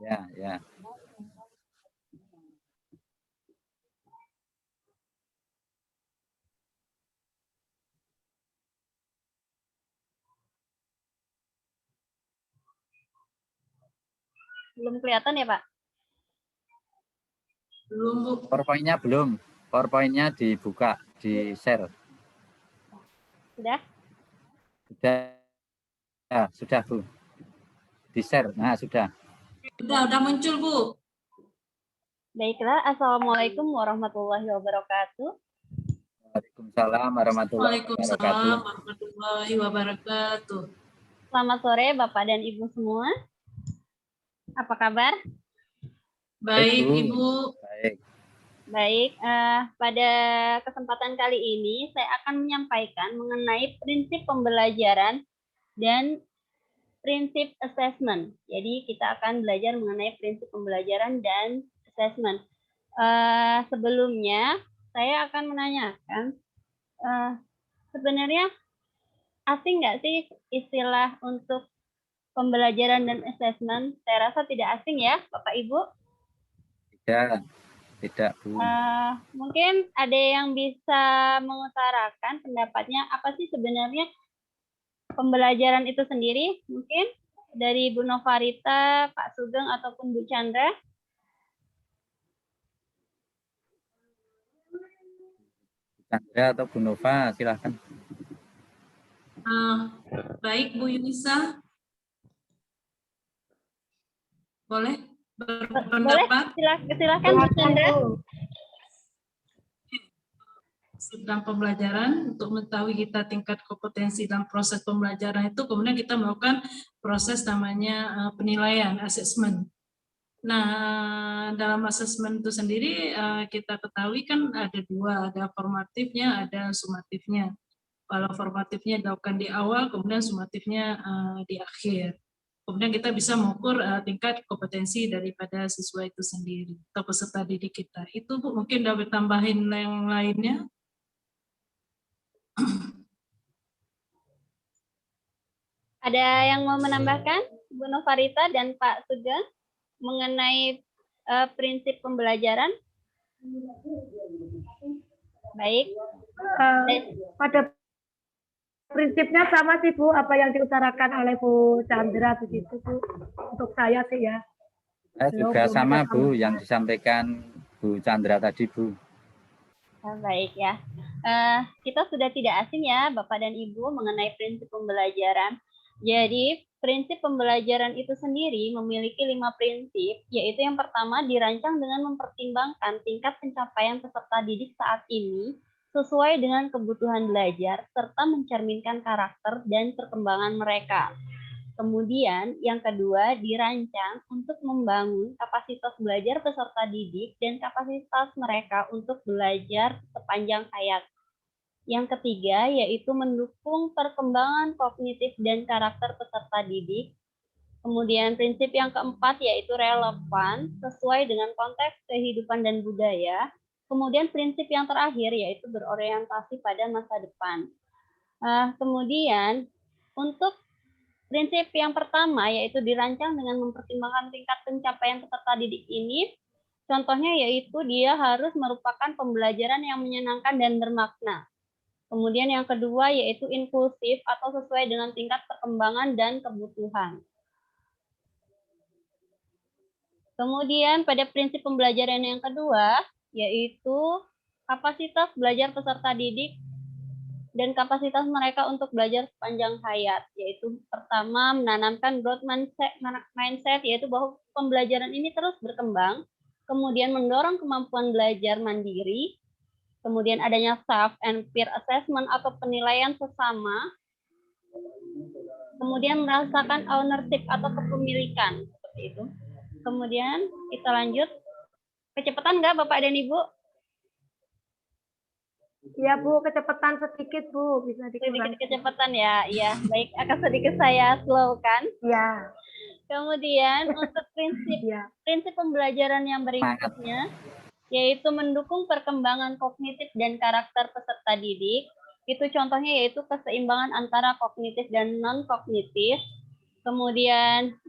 Ya, ya. Belum kelihatan ya, Pak? Belum, Bu. PowerPoint-nya belum. PowerPoint-nya dibuka, di-share. Sudah? Sudah. Ya, sudah, Bu. Di-share. Nah, sudah. Udah muncul, Bu. Baiklah, Assalamualaikum warahmatullahi wabarakatuh. Waalaikumsalam warahmatullahi wabarakatuh. Waalaikumsalam warahmatullahi wabarakatuh. Selamat sore Bapak dan Ibu semua. Apa kabar? Baik, Bu. Ibu. Baik. Baik, pada kesempatan kali ini saya akan menyampaikan mengenai prinsip pembelajaran dan prinsip assessment. Jadi kita akan belajar mengenai prinsip pembelajaran dan assessment. Sebelumnya saya akan menanyakan, sebenarnya asing nggak sih istilah untuk pembelajaran dan assessment? Saya rasa tidak asing ya, Bapak Ibu. Tidak, Bu. Mungkin ada yang bisa mengutarakan pendapatnya apa sih sebenarnya pembelajaran itu sendiri? Mungkin dari Bu Novarita, Pak Sugeng, ataupun Bu Chandra. Chandra atau Bu Nova, silahkan. Baik, Bu Yunisa. Boleh berpendapat? Boleh, silakan Bu Chandra. Dalam pembelajaran, untuk mengetahui kita tingkat kompetensi dalam proses pembelajaran itu, kemudian kita melakukan proses namanya penilaian, assessment. Nah, dalam assessment itu sendiri kita ketahui kan ada dua, ada formatifnya, ada sumatifnya. Kalau formatifnya dilakukan di awal, kemudian sumatifnya di akhir. Kemudian kita bisa mengukur tingkat kompetensi daripada siswa itu sendiri atau peserta didik kita. Itu Bu, mungkin dapat tambahin yang lainnya. Ada yang mau menambahkan, Bu Novarita dan Pak Sugeng, mengenai prinsip pembelajaran? Baik. Pada prinsipnya sama sih Bu, apa yang diutarakan oleh Bu Chandra begitu Bu. Untuk saya sih ya. Juga sama Bu yang disampaikan Bu Chandra tadi, Bu. Baik ya. Kita sudah tidak asing ya Bapak dan Ibu mengenai prinsip pembelajaran. Jadi prinsip pembelajaran itu sendiri memiliki 5 prinsip, yaitu yang pertama dirancang dengan mempertimbangkan tingkat pencapaian peserta didik saat ini sesuai dengan kebutuhan belajar serta mencerminkan karakter dan perkembangan mereka. Kemudian yang kedua dirancang untuk membangun kapasitas belajar peserta didik dan kapasitas mereka untuk belajar sepanjang hayat. Yang ketiga yaitu mendukung perkembangan kognitif dan karakter peserta didik. Kemudian prinsip yang keempat yaitu relevan sesuai dengan konteks kehidupan dan budaya. Kemudian prinsip yang terakhir yaitu berorientasi pada masa depan. Kemudian untuk prinsip yang pertama yaitu dirancang dengan mempertimbangkan tingkat pencapaian peserta didik ini. Contohnya yaitu dia harus merupakan pembelajaran yang menyenangkan dan bermakna. Kemudian yang kedua yaitu inklusif atau sesuai dengan tingkat perkembangan dan kebutuhan. Kemudian pada prinsip pembelajaran yang kedua yaitu kapasitas belajar peserta didik dan kapasitas mereka untuk belajar sepanjang hayat, yaitu pertama menanamkan growth mindset, yaitu bahwa pembelajaran ini terus berkembang, kemudian mendorong kemampuan belajar mandiri, kemudian adanya self and peer assessment atau penilaian sesama, kemudian merasakan ownership atau kepemilikan, seperti itu. Kemudian kita lanjut, kecepatan nggak Bapak dan Ibu? Iya Bu, kecepatan sedikit Bu, bisa Sedikit dikurangi. kecepatan ya, iya. Baik, akan sedikit saya slowkan. Iya. Kemudian untuk prinsip pembelajaran yang berikutnya, yaitu mendukung perkembangan kognitif dan karakter peserta didik. Itu contohnya yaitu keseimbangan antara kognitif dan non-kognitif. Kemudian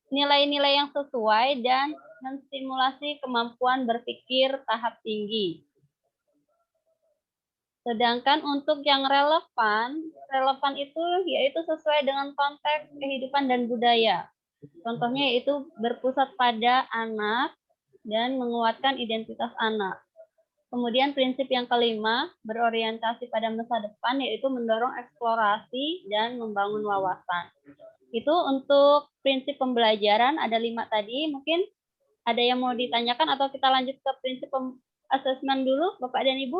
nilai-nilai yang sesuai dan menstimulasi kemampuan berpikir tahap tinggi. Sedangkan untuk yang relevan itu yaitu sesuai dengan konteks kehidupan dan budaya. Contohnya yaitu berpusat pada anak dan menguatkan identitas anak. Kemudian prinsip yang kelima, berorientasi pada masa depan, yaitu mendorong eksplorasi dan membangun wawasan. Itu untuk prinsip pembelajaran, ada 5 tadi. Mungkin ada yang mau ditanyakan atau kita lanjut ke prinsip assessment dulu, Bapak dan Ibu?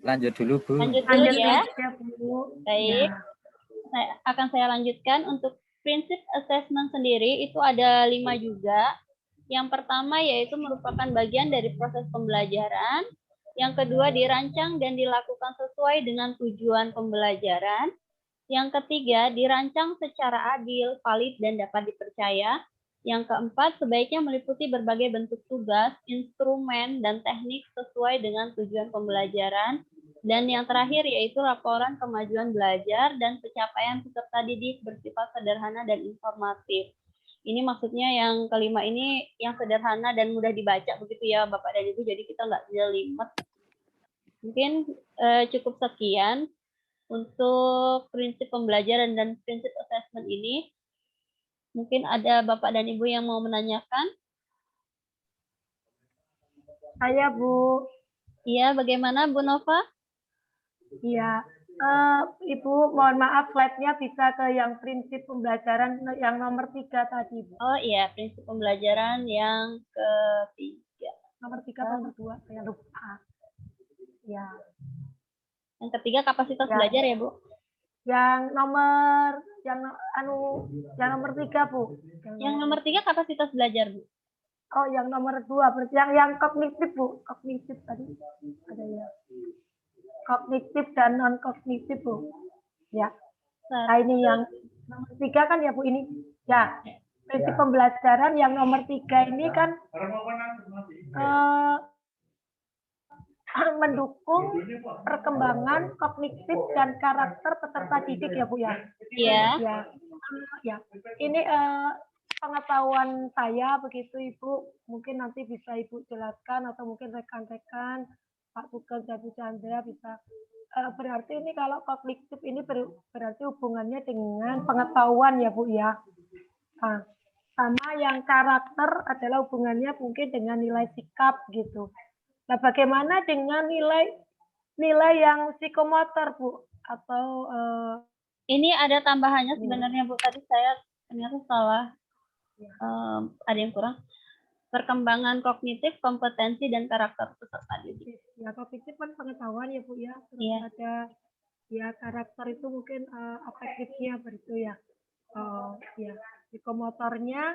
Lanjut dulu, Bu. Lanjut dulu ya. Bu. Baik, saya lanjutkan. Untuk prinsip assessment sendiri itu ada 5 juga. Yang pertama yaitu merupakan bagian dari proses pembelajaran. Yang kedua dirancang dan dilakukan sesuai dengan tujuan pembelajaran. Yang ketiga dirancang secara adil, valid, dan dapat dipercaya. Yang keempat sebaiknya meliputi berbagai bentuk tugas, instrumen, dan teknik sesuai dengan tujuan pembelajaran. Dan yang terakhir yaitu laporan kemajuan belajar dan pencapaian peserta didik bersifat sederhana dan informatif. Ini maksudnya yang kelima ini yang sederhana dan mudah dibaca begitu ya Bapak dan Ibu, jadi kita nggak jelimet. Mungkin cukup sekian untuk prinsip pembelajaran dan prinsip assessment ini. Mungkin ada Bapak dan Ibu yang mau menanyakan? Saya, Bu. Iya, bagaimana Bu Nova? Iya. Ibu, mohon maaf slide-nya bisa ke yang prinsip pembelajaran yang nomor 3 tadi, Bu. Oh iya, prinsip pembelajaran yang ketiga. Nomor 3 atau nomor 2? Saya lupa. Ya. Yang ketiga kapasitas Ya. belajar ya, Bu? Yang nomor 3, Bu. Yang nomor 3 kapasitas belajar, Bu. Oh, yang nomor 2 berarti yang kognitif, Bu. Kognitif tadi ada ya. Kognitif dan non kognitif, Bu. Ya. Nah, ini yang nomor 3 kan ya, Bu, ini. Ya. Prinsip pembelajaran yang nomor 3 ini kan mendukung perkembangan kognitif dan karakter peserta didik ya, Bu ya. Iya. Ya. Ya. Ini pengetahuan saya begitu, Ibu. Mungkin nanti bisa Ibu jelaskan atau mungkin rekan-rekan Pak Sugeng dan Bu Chandra bisa. Berarti ini kalau kognitif ini berarti hubungannya dengan pengetahuan ya, Bu ya. Nah, sama yang karakter adalah hubungannya mungkin dengan nilai sikap gitu. Nah, bagaimana dengan nilai yang psikomotor, Bu? Atau ini ada tambahannya sebenarnya, Bu. Tadi saya ternyata salah. Ada yang kurang. Perkembangan kognitif, kompetensi, dan karakter peserta didik. Ya, kognitif kan pengetahuan ya, Bu ya. Terus Iya. ada ya karakter itu mungkin afektifnya begitu ya. Ya, psikomotornya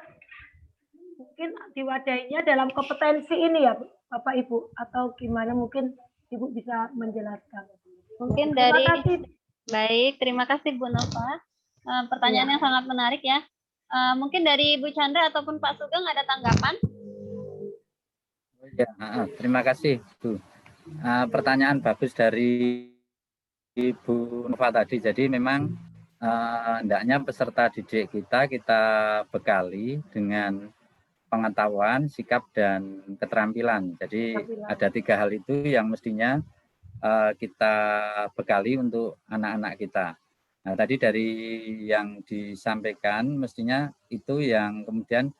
mungkin diwadahinya dalam kompetensi ini ya, Bapak Ibu, atau gimana mungkin Ibu bisa menjelaskan. Mungkin Terima dari kasih. baik, terima kasih Bu Nova. Pertanyaan yang sangat menarik ya. Mungkin dari Bu Chandra ataupun Pak Sugeng ada tanggapan? Ya, terima kasih, Bu. Pertanyaan bagus dari Ibu Nova tadi. Jadi memang hendaknya peserta didik kita bekali dengan pengetahuan, sikap, dan keterampilan. Jadi ada 3 hal itu yang mestinya kita bekali untuk anak-anak kita. Nah, tadi dari yang disampaikan mestinya itu yang kemudian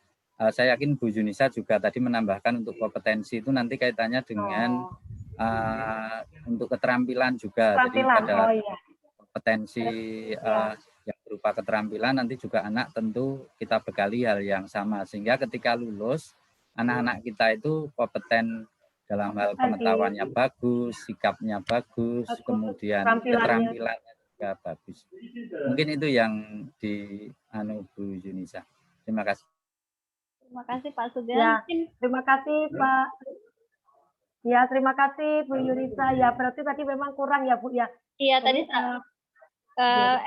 saya yakin Bu Yunisa juga tadi menambahkan untuk kompetensi itu nanti kaitannya dengan untuk keterampilan juga. Jadi pada kompetensi yang berupa keterampilan nanti juga anak tentu kita bekali hal yang sama sehingga ketika lulus anak-anak kita itu kompeten dalam hal pengetahuannya bagus, sikapnya bagus, kemudian keterampilannya juga bagus. Mungkin itu yang di Bu Yunisa. Terima kasih. Terima kasih Pak Sugeng. Ya, terima kasih Pak. Ya, terima kasih Bu Yunisa. Ya, berarti tadi memang kurang ya, Bu ya. Iya, tadi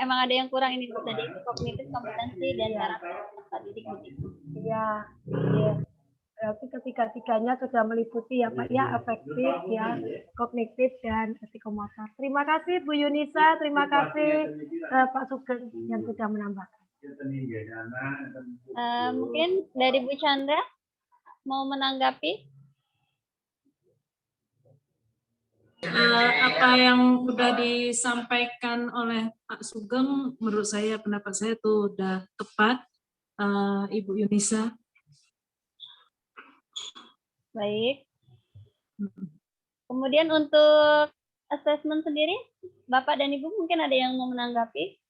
emang ada yang kurang ini tadi kognitif, kompetensi, dan karakter peserta didik. Iya, iya. Berarti ketiga-tiganya sudah meliputi ya Pak ya, afektif ya, kognitif dan psikomotor. Terima kasih Bu Yunisa, terima kasih Pak Sugeng yang sudah menambahkan. Mungkin dari Bu Chandra mau menanggapi? Apa yang sudah disampaikan oleh Pak Sugeng, menurut saya, pendapat saya itu sudah tepat, Ibu Yunisa. Baik. Kemudian untuk asesmen sendiri, Bapak dan Ibu mungkin ada yang mau menanggapi?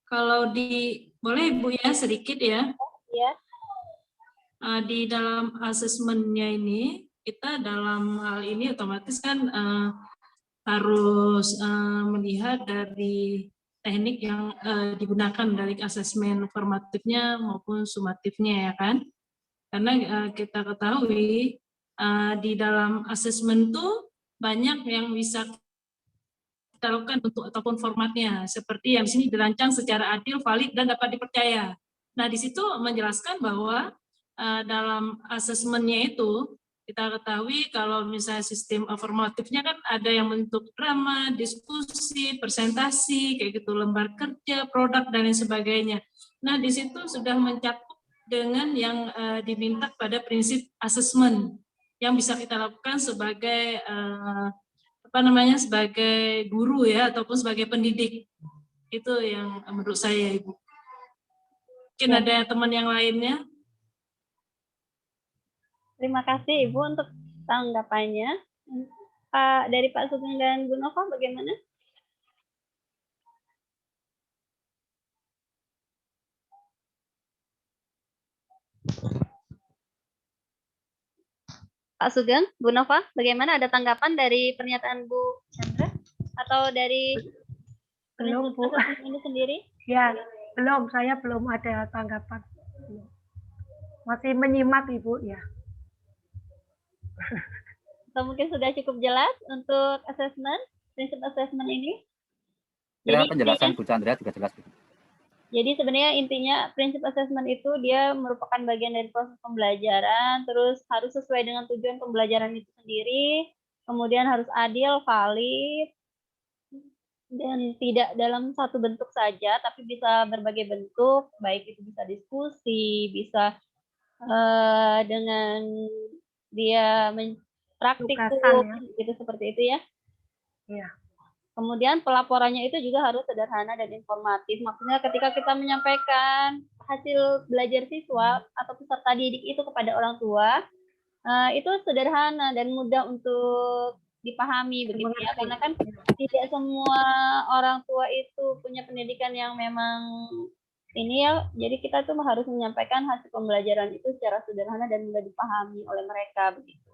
Kalau boleh Ibu ya sedikit ya. Ya. Di dalam asesmennya ini, kita dalam hal ini otomatis kan harus melihat dari teknik yang digunakan dari asesmen formatifnya maupun sumatifnya ya kan. Karena kita ketahui di dalam asesmen itu banyak yang bisa kita lakukan untuk ataupun formatnya, seperti yang di sini dirancang secara adil, valid, dan dapat dipercaya. Nah, di situ menjelaskan bahwa dalam asesmennya itu kita ketahui kalau misalnya sistem formatifnya kan ada yang bentuk drama, diskusi, presentasi, kayak gitu, lembar kerja, produk, dan lain sebagainya. Nah, di situ sudah mencakup dengan yang diminta pada prinsip asesmen yang bisa kita lakukan sebagai sebagai guru ya ataupun sebagai pendidik. Itu yang menurut saya, Ibu. Mungkin ada teman yang lainnya. Terima kasih Ibu untuk tanggapannya. Dari Pak Sugeng dan Bu Nova bagaimana? Pak Sugeng, Bu Nova, bagaimana, ada tanggapan dari pernyataan Bu Chandra atau dari Belum, Bu. ini sendiri? Ya, belum. Saya belum ada tanggapan. Masih menyimak, Ibu, ya. Atau mungkin sudah cukup jelas untuk asesmen, prinsip asesmen ini? Kira penjelasan Bu Chandra juga jelas. Jadi sebenarnya intinya prinsip asesmen itu dia merupakan bagian dari proses pembelajaran, terus harus sesuai dengan tujuan pembelajaran itu sendiri, kemudian harus adil, valid, dan tidak dalam satu bentuk saja, tapi bisa berbagai bentuk, baik itu bisa diskusi, bisa dengan dia praktikum, gitu, seperti itu ya. Iya. Kemudian pelaporannya itu juga harus sederhana dan informatif. Maksudnya ketika kita menyampaikan hasil belajar siswa atau peserta didik itu kepada orang tua, itu sederhana dan mudah untuk dipahami begitu ya. Karena kan tidak semua orang tua itu punya pendidikan yang memang ini ya. Jadi kita tuh harus menyampaikan hasil pembelajaran itu secara sederhana dan mudah dipahami oleh mereka begitu.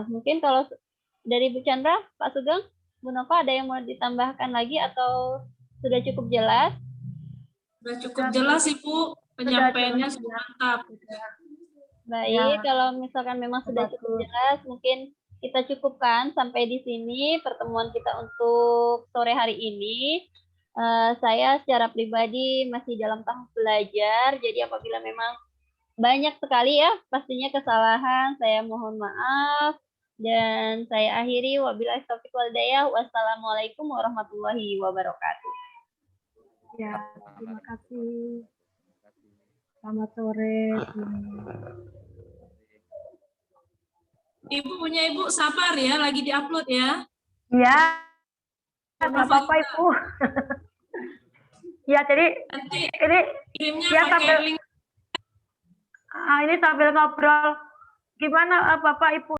Mungkin kalau dari Bu Chandra, Pak Sugeng, Bu Nova ada yang mau ditambahkan lagi atau sudah cukup jelas? Sudah cukup jelas, Ibu. Penyampaiannya sudah mantap. Baik, kalau misalkan memang sudah cukup jelas, mungkin kita cukupkan sampai di sini pertemuan kita untuk sore hari ini. Saya secara pribadi masih dalam tahap belajar, jadi apabila memang banyak sekali ya pastinya kesalahan, saya mohon maaf. Dan saya akhiri, wabillahi taufiq wal hidayah. Wassalamualaikum warahmatullahi wabarakatuh. Ya, terima kasih. Selamat sore. Ibu punya Ibu sabar ya, lagi diupload ya. Iya. Nggak apa-apa, Ibu. Ya, jadi nanti ini kirimnya ya, pakai link. ini sambil ngobrol. Gimana Bapak Ibu?